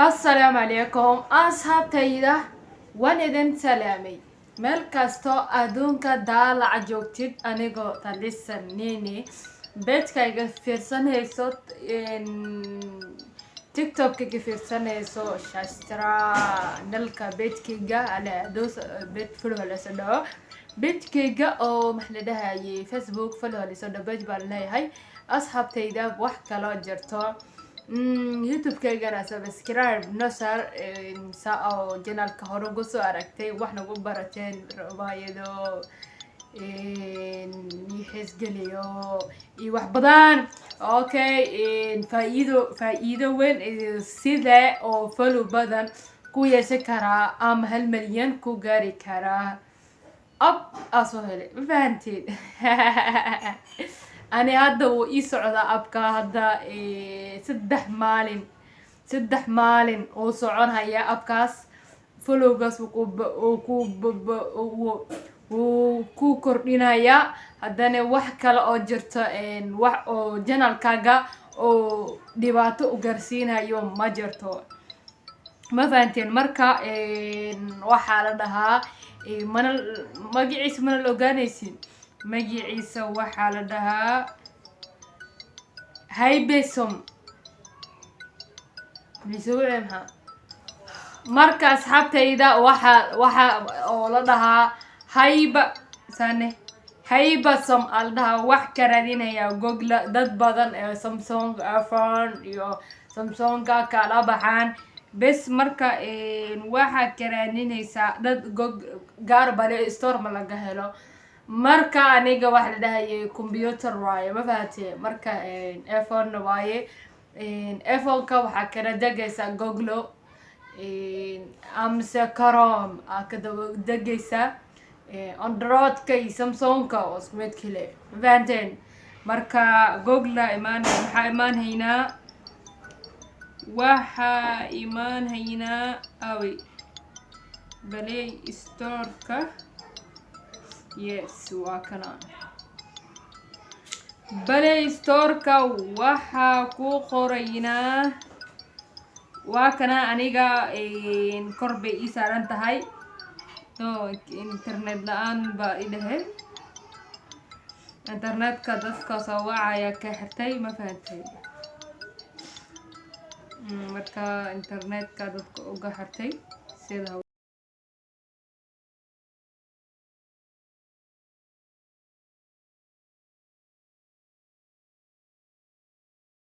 السلام عليكم أصحابتيدا waan idin salaamay meel kasto adduunka daalaca joogtid anigoo talisanini beedkayga fiirsanayso TikTok-ka fiirsanayso shastra nalka beedkayga ala adoos beed follow la soo beedkayga oo maxladahay Facebook follow la soo page baan leeyahay asxaabtayda wax kala jirto YouTube-kayga subscribe nasar saa channel-ka hore ugu soo aragtay wax nagu barateen rabayado xisgeliyo iyo wax badan okay faa'iido weyn sida oo follow badan ku yeeshan kara ama 1 milyan ku gaari kara asoo hele fahanteen أنا هذا وإيسعد أبكى هذا سدح مالين وصعون هيا أبكاس فلوجس وكو كورين هيا هذا وحكة لأجرت إن أو جنال كاجا أو دباتو وجرسين يوم ما جرتو ما فهمتين مركا إن وحالة لها من ما جيس من الأورجانيسين magaciisa waxaa la dhahaa haybesom lisooyamha marka asxaabtayda waxa oo la dhahaa haybasom al dhahaa wax ka raadinaya Google dad badan ee Samsung iPhone iyo Samsung-ka kala baxaan bes marka waxa ka raadinaysa dad gaar bale store ma laga helo marka aniga wax la dhahay computer waaye ma fahatay marka iPhone waaye iPhone-ka waxa kala dagaysa Google amse Chrome ka dagaysa Android-ka iyo Samsung-ka oo isku mid kale ma fahanteen marka Google waxa imaan hayna awi Play Store-ka yes wakana Play Store-ka waxa ku qorayna wakana aniga korbay ii saaran tahay to internet laan ba ilahay internet-ka dadka soo wacaya ka xirtay ma fahantay marka internet-ka dadka uga xirtay sida